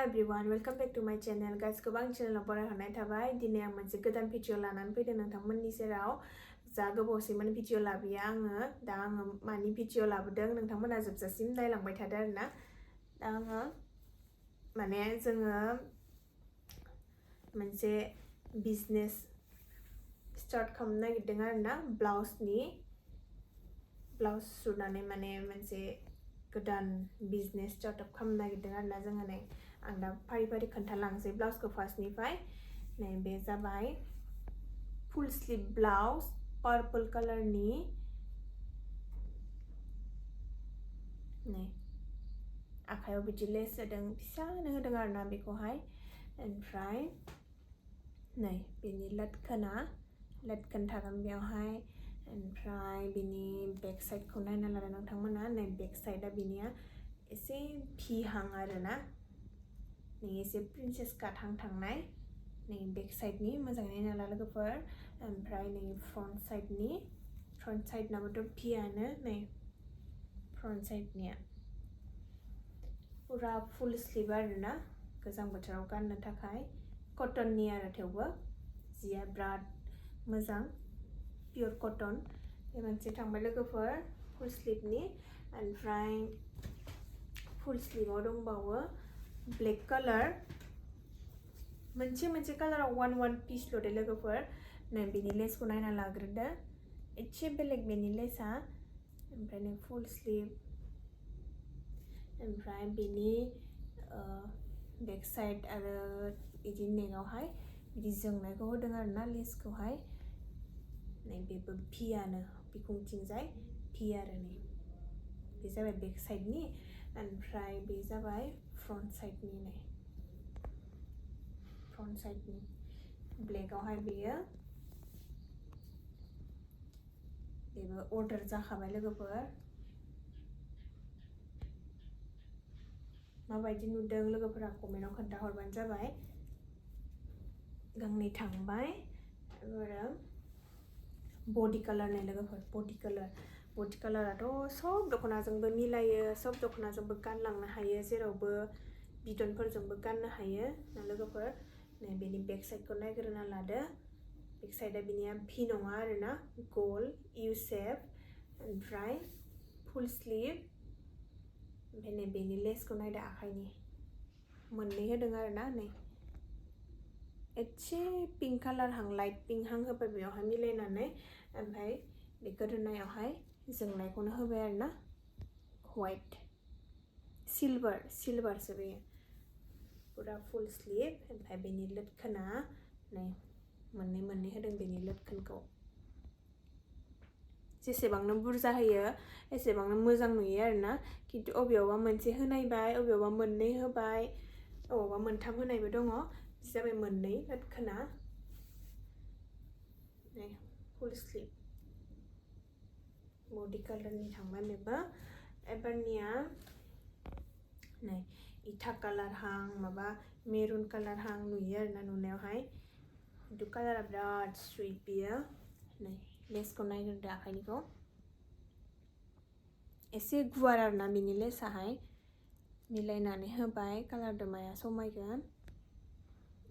Hi everyone, welcome back to my channel. Guys, गोबां channel बरायहरनाय थाबाय दिनै आं मोनसे गोदान भिडिअ लानानै फैदों नोंथांमोननि सेराव जा गोबावसैमोन भिडिअ लाबोया आङो दा आङो मानि भिडिअ लाबोदों नोंथांमोना जोबजासिम नायलांबाय थादो आरोना दा आङो माने जोङो मोनसे बिजनेस स्टार्ट खालामनो नागिरदों आरोना ब्लाउस सुनानै माने मोनसे गोदान बिजनेस स्टार्टआप खालामनो नागिरदों आरोना जोङो नै आं दा फारि फारि खोन्थालांसै ब्लाउसखौ फार्स्टनिफ्राय नै बे जाबाय फुल स्लीव ब्लाउस पर्पल कालारनि नै आखायाव बिदि लेस होदों फिसानो होदों आरोना बेखौहाय ओमफ्राय नै बेनि लटकन थागोन बेयावहाय ओमफ्राय बिनि बेक साइडखौ नायना लादो नोंथांमोना नै बेक साइडआ बिनिया एसे भिहां आरोना नै एसे प्रिन्सेस काट थांनाय नै बेक साइडनि मोजाङै नायना ला लोगोफोर ओमफ्राय नै फ्रन्ट साइडनाबोथ' भियानो नै फ्रन्ट साइडनिया पुरा फुल स्लीव आरोना गोजां बोथोराव गाननो थाखाय कटननि आरो थेवबो जिया बिराद मोजां पियर कटन बे मोनसे थांबाय लोगोफोर फुल स्लीवनि ओमफ्राय फुल स्लीवआव दंबावो ब्लेक कालार मोनसे कालाराव वान पिसल' दे लोगोफोर नै बेनि लेसखौ नायना लाग्रोदो एसे बेलेग बेनि लेसआ ओमफ्राय नै फुल स्लीव ओमफ्राय बेनि बेक साइड आरो बिदि नेकआवहाय बिदि जोंनायखौ होदों आरोना लेसखौहाय नै बेबो भियानो बिखुंथिंजाय भि आरो नै बे जाबाय बेक साइडनि ओमफ्राय बे जाबाय फ्रन्ट साइडनि ब्लेकआवहाय बेबो अर्डार जाखाबाय लोगोफोर माबायदि नुदों लोगोफोरा कमेन्टआव खोन्थाहरबानो जाबाय गांनै थांबाय आरो बडि कालार नै लोगोफोर बडि कालाराथ' सब दख'नाजोंबो मिलायो सब दख'नाजोंबो गानलांनो हायो जेरावबो बिदनफोरजोंबो गाननो हायो ना लोगोफोर नै बेनि बेक साइडखौ नायग्रोना लादो बेक साइडआ बिनिया भि नङा आरोना गल इउ शेप ओमफ्राय फुल स्लीव ओमफ्राय नै बेनि लेसखौ नायदो आखाइनि मोननै होदों आरोना नै एसे पिंक कालारहां लाइट पिंकहां होबाय बेयावहाय मिलायनानै ओमफ्राय बे गोदोनायावहाय जोंनायखौनो होबाय आरोना व्हाइट सिलभारसो बेयो पुरा फुल स्लीव ओमफ्राय बेनि लटकना नै मोननै होदों बेनि लटकनखौ जेसेबांनो बुरजा होयो एसेबांनो मोजां नुयो आरोना खिन्थु अबेयावबा मोनसे होनायबाय अबेयावबा मोननै होबाय अबेयावबा मोनथाम होनायबो दङ बि जाबाय मोननै लटकना नै फुल स्लीव बडि कालारनि थांबाय बेबो एबारनिया नै इथा कालारहां माबा मेरुन कालारहां नुयो आरोना नुनायावहाय खिन्थु कालारा बिराद सुइट बियो नै लेसखौ नायग्रोदो आखाइनिखौ एसे गुवार आरोना बिनि लेसाहाय मिलायनानै होबाय कालारदो माया समायगोन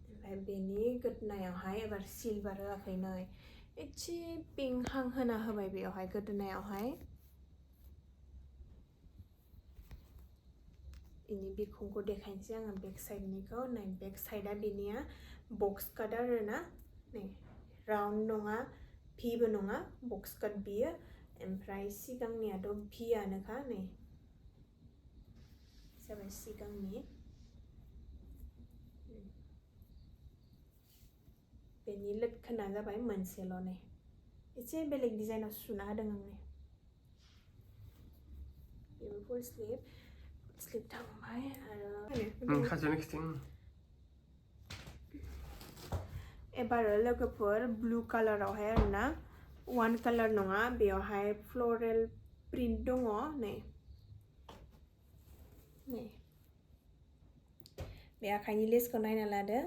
ओमफ्राय बेनि गोदोनायावहाय एबार सिलभार होआखै नै एसे पिंकहां होना होबाय बेयावहाय गोदोनायावहाय बेनि बिखुंखौ देखायनोसै आङो बेक साइडनिखौ नै बेक साइडआ बेनिया बक्स काट आरोना नै राउन्ड नङा भिबो नङा बक्स काट बियो ओमफ्राय सिगांनियाथ' भियानोखा नै जाबाय सिगांनि बेनि लटकना जाबाय मोनसेल' नै एसे बेलेग डिजाइनाव सुना होदों आं नै बेबो फुल स्लीव थांबाय आरो एबार लोगोफोर ब्लु कालारावहाय आरोना वान कालार नङा बेयावहाय फ्लरेल प्रिन्ट दङ नै बे आखाइनि लेसखौ नायना लादो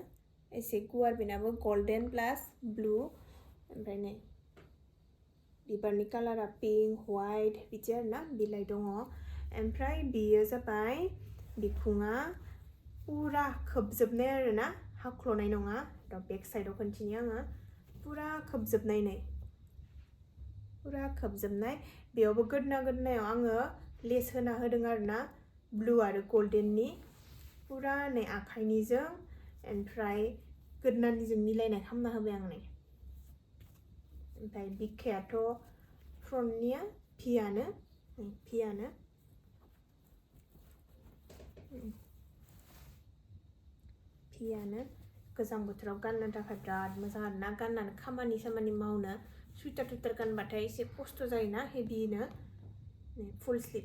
एसे गुवार बेनाबो गल्डेन प्लास ब्लु ओमफ्राय नै बिबारनि कालारा पिंक व्हाइट बिदि आरोना बिलाइ दङ ओमफ्राय बेयो जाबाय बिखुङा पुरा खोबजोबनाय आरोना हाख्ल'नाय नङा दा बेक साइडआव खोन्थिनि आङो फुरा खोबजोबनाय नै फुरा खोबजोबनाय बेयावबो गोदनायाव आङो लेस होना होदों आरोना ब्लु आरो गल्डेननि फुरा नै आखाइनिजों ओमफ्राय गोदनानिजों मिलायनाय खालामना होबाय आं नै ओमफ्राय बिखायाथ' फ्रन्टनिया फियानो गोजां बोथोराव गाननो थाखाय बिराद मोजां आरोना गाननानै खामानि मावनो सुइटार टुइटार गानबाथाय एसे खस्थ' जायोना हेभिनो फुल स्लिभ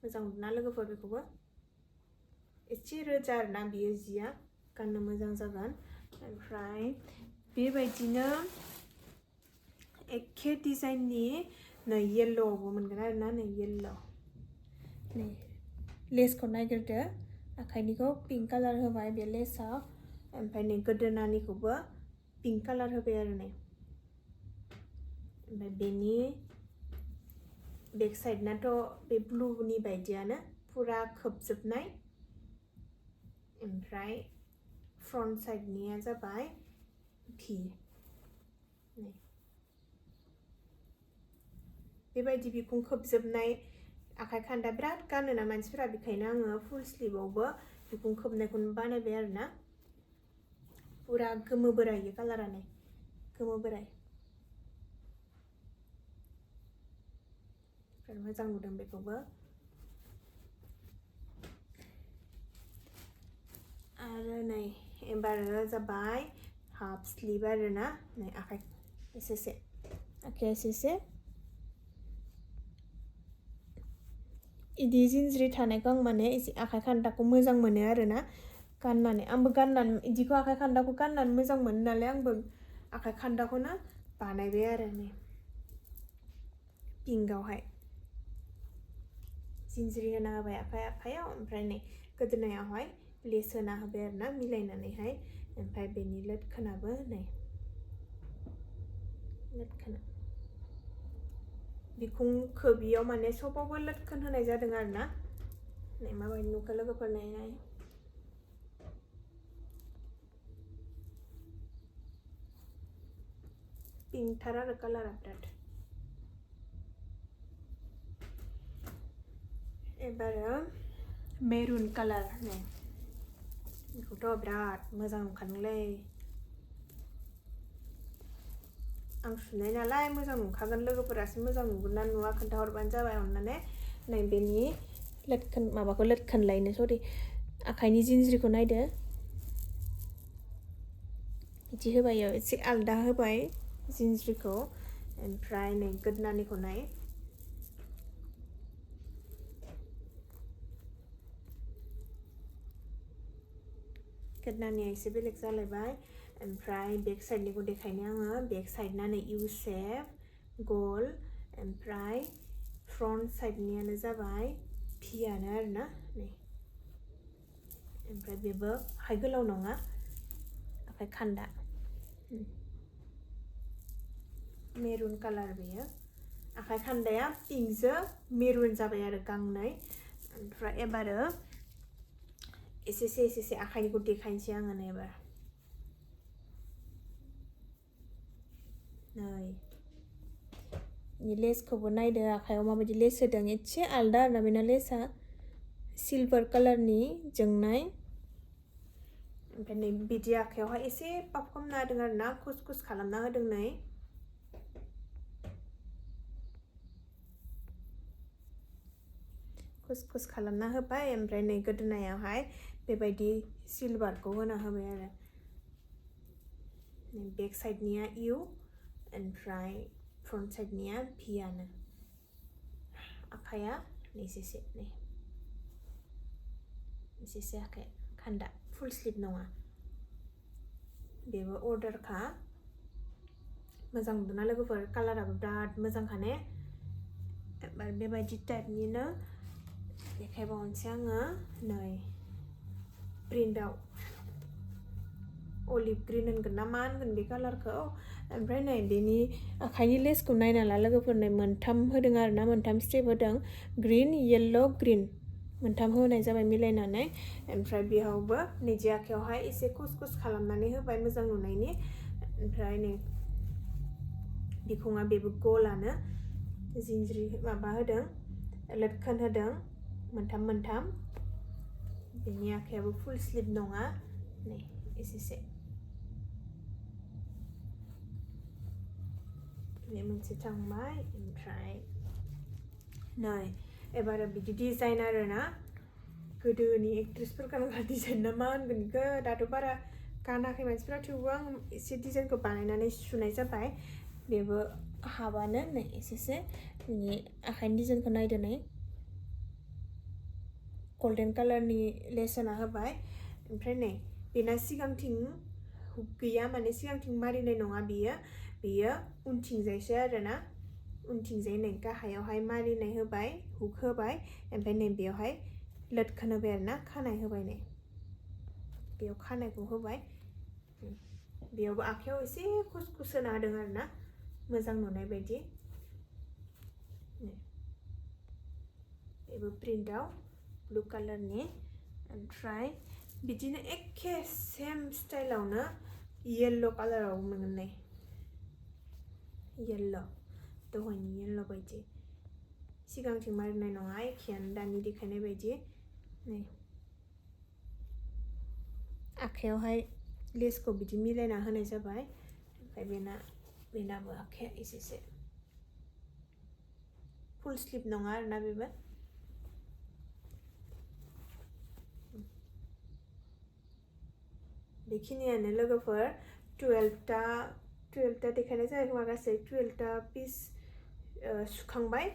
मोजां मोनना लोगोफोर बेखौबो एसे रोजा आरोना बियो जिया गाननो मोजां जागोन ओमफ्राय बेबायदिनो एखे डिजाइननि नै येल्ल'आवबो मोनगोन आरोना नै येल्ल' नै लेसखौ नायग्रोदो आखाइनिखौ पिंक कालार होबाय बे लेसाव ओमफ्राय नै गोदोनानिखौबो पिंक कालार होबाय आरो नै ओमफ्राय बेनि बेक साइडनाथ' बे ब्लुनि बायदियानो फुरा खोबजोबनाय ओमफ्राय फ्रन्ट साइडनिया जाबाय भि नै बेबायदि बिखुं खोबजोबनाय आखाइ खान्दा बिराद गानोना मानसिफोरा बेखायनो आङो फुल स्लिभआवबो बिखुं खोबनायखौनो बानायबाय आरोना फुरा गोमो बोराय बे कालारा नै गोमो बोराय बिराद मोजां नुदों बेखौबो आरो नै एबारो जाबाय हाफ स्लिभ आरोना नै आखाइ एसे आखाइ एसे इदि जिन्ज्रि थानायखौ आं माने एसे आखाइ खान्दाखौ मोजां मोनो आरोना गाननानै आंबो गाननानै इदिखौ आखाइ खान्दाखौ गाननानै मोजां मोनो नालाय आंबो आखाइ खान्दाखौनो बानायबाय आरो नै पिंकआवहाय जिन्ज्रि होना होबाय आखाइयाव ओमफ्राय नै गोदोनायावहाय लेस होना होबाय आरोना मिलायनानैहाय ओमफ्राय बेनि लोदखोनाबो नै लोदखोना बिखुं खोबियाव माने सबावबो लोदखोन होनाय जादों आरोना नै माबायदि नुखो लोगोफोर नायनाय पिंकथार आरो कालारा बिराद एबारो मेरुन कालार नै बेखौथ' बिराद मोजां नुखादोंलै आं सुनाय नालाय मोजां नुखागोन लोगोफोरासो मोजां नुगोन ना नुवा खोन्थाहरबानो जाबाय अननानै नै बेनि लोदखोन लायनो सरि आखाइनि जिन्ज्रिखौ नायदो बिदि होबाय एसे आलदा होबाय जिन्ज्रिखौ ओमफ्राय नै गोदनानिखौ नाय गोदनानिया एसे बेलेग जालायबाय ओमफ्राय बेक साइडनिखौ देखायनो आङो बेक साइडना नै इउ शेप गल ओमफ्राय फ्रन्ट साइडनियानो जाबाय भियानो आरोना नै ओमफ्राय बेबो आखाइ गोलाव नङा आखाइ खान्दा मेरुन कालार बेयो आखाइ खान्दाया पिंकजों मेरुन जाबाय आरो गांनै ओमफ्राय एबारो एसे आखाइनिखौ देखायनोसै आङो नै एबार नै लेसखौबो नायदो आखाइयाव माबायदि लेस होदों एसे आलदा आरोना बेना लेसआ सिल्भार कालारनि जोंनाय ओमफ्राय नै बिदि आखाइयावहाय एसे पाफ खालामना होदों आरोना खुस खालामना होदों नै खुस खालामना होबाय ओमफ्राय नै गोदोनायावहाय बेबायदि सिल्भारखौ होना होबाय आरो नै बेक साइडनिया इउ ओमफ्राय फ्रन्ट साइडनिया भियानो आखाइया एसे आखाइ खान्दा फुल स्लिभ नङा बेबो अर्डारखा मोजां नुदोंना लोगोफोर कालाराबो बिराद मोजांखाने एबार बेबायदि टाइपनिनो देखायबावनोसै आङो नै प्रिन्टआव अलिभ ग्रिन होनगोन ना मा होनगोन बे कालारखौ ओमफ्राय नै बेनि आखाइनि लेसखौ नायना ला लोगोफोर नै मोनथाम होदों आरोना मोनथाम स्टेप होदों ग्रीन येल्लो ग्रीन मोनथाम होनाय जाबाय मिलायनानै ओमफ्राय बेयावबो नैजे आखायावहाय एसे कुस खालामनानै होबाय मोजां नुनायनि ओमफ्राय नै बिखुङा बेबो गलानो जिंज्रि माबा होदों लटकन होदों मोनथाम बेनि आखायाबो फुल स्लिभ नङा नै एसेसे बे मोनसे थांबाय ओमफ्राय नै एबार बिदि डिजाइन आरोना गोदोनि एक्ट्रेसफोर गानग्रा डिजाइन ना मा होनगोन बेखौ दाथ' बारा गानाखै मानसिफ्रा थेवबो आं एसे डिजाइनखौ बानायनानै सुनाय जाबाय बेबो हाबानो नै एसेसे बिनि आखाइनि डिजाइनखौ नायदो नै गल्डेन कालारनि लेस होना होबाय ओमफ्राय नै बेना सिगांथिं हुक गैया माने सिगांथिं मारिनाय नङा बेयो उनथिंजायसो आरोना उनथिंजाय नै गाहायावहाय मारिनाय होबाय हुक होबाय ओमफ्राय नै बेयावहाय लटकन होबाय आरोना खानाय होबाय नै बेयाव खानायखौ होबाय बेयावबो आखायाव एसे कुस होना होदों आरोना मोजां नुनाय बायदि बेबो प्रिन्टआव ब्लू कालारनि ओमफ्राय बिदिनो एखे सेम स्टाइलावनो येल्लो कालाराव मोनगोन नै येल्लो दहायनि येल्लो बायदि सिगांथिं मारिनाय नङा एखेयानो दानि देखायनाय बायदि नै आखायावहाय लेसखौ बिदि मिलायना होनाय जाबाय ओमफ्राय बेनाबो आखाया एसेसे फुल स्लिभ नङा आरोना बेबो बेखिनियानो लोगोफोर 12टा देखायनाय जायो खोमा गासै 12टा पिस सुखांबाय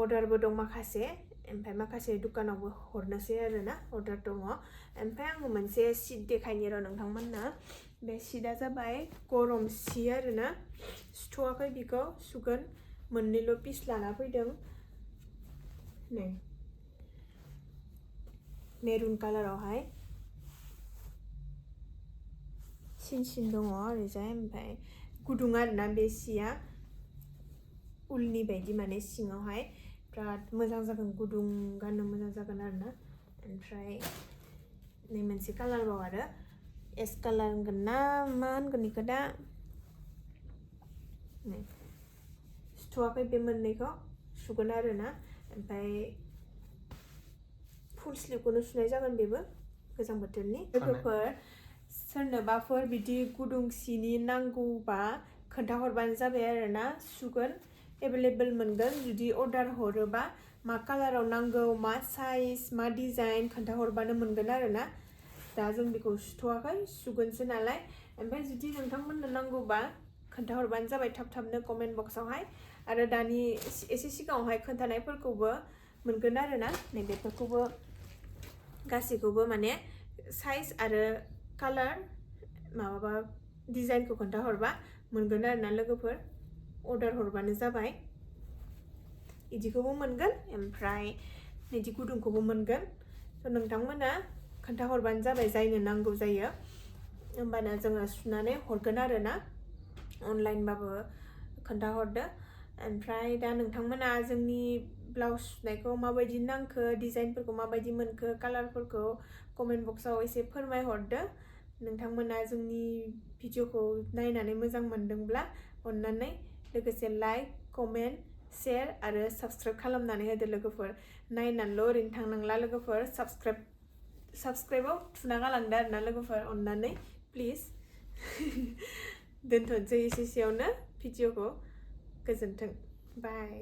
अर्डारबो दं माखासे ओमफ्राय माखासे दुकानावबो हरनोसै आरोना अर्डार दङ ओमफ्राय आङो मोनसे सिट देखायनि र' नोंथांमोननो बे सिटआ जाबाय गरम सि आरोना सुथ'वाखै बिखौ सुगोन मोननैल' पिस लाना फैदों नै मेरुन कालारावहाय सिन दङ ओरैजाय ओमफ्राय गुदुं आरोना बे सिया उलनि बायदि माने सिङावहाय बिराद मोजां जागोन गुदुं गाननो मोजां जागोन आरोना ओमफ्राय नै मोनसे कालारबाव आरो एस कालार होनगोन ना मा होनगोन बेखौ दा नै सुथ'वाखै बे मोननैखौ सुगोन आरोना ओमफ्राय फुल स्लिभखौनो सुनाय जागोन बेबो गोजां बोथोरनि लोगोफोर सोरनोबाफोर बिदि गुदुं सिनि नांगौबा खोन्थाहरबानो जाबाय आरोना सुगोन एभेलेबल मोनगोन जुदि अर्डार हरोबा मा कालाराव नांगौ मा साइज मा डिजाइन खोन्थाहरबानो मोनगोन आरोना दा जों बेखौ सुथ'वाखै सुगोनसो नालाय ओमफ्राय जुदि नोंथांमोननो नांगौबा खोन्थाहरबानो जाबाय थाब-थाबनो कमेन्ट बक्सआवहाय आरो दानि एसे सिगाङावहाय खोन्थानायफोरखौबो मोनगोन आरोना नै बेफोरखौबो गासैखौबो माने साइज आरो कालार माबाबा डिजाइनखौ खोन्थाहरबा मोनगोन आरोना लोगोफोर अर्डार हरबानो जाबाय इदिखौबो मोनगोन ओमफ्राय नैदि गुदुंखौबो मोनगोन थ' नोंथांमोना खोन्थाहरबानो जाबाय जायनो नांगौ जायो होमबाना जोङो सुनानै हरगोन आरोना अनलाइनबाबो खोन्थाहरदो ओमफ्राय दा नोंथांमोना जोंनि ब्लाउस सुनायखौ माबायदि नांखो डिजाइनफोरखौ माबायदि मोनखो कालारफोरखौ कमेन्ट बक्सआव एसे फोरमायहरदो नोंथांमोना जोंनि भिडिअखौ नायनानै मोजां मोनदोंब्ला अन्नानै लोगोसे लाइक कमेन्ट शेयार आरो साबस्क्राइब खालामनानै होदो लोगोफोर नायनानैल' ओरैनो थांनांला लोगोफोर साबस्क्राइबाव थुना गालांदो आरोना लोगोफोर अन्नानै प्लिज दोनथ'नोसै एसेयावनो भिडिअखौ गोजोन्थों बाय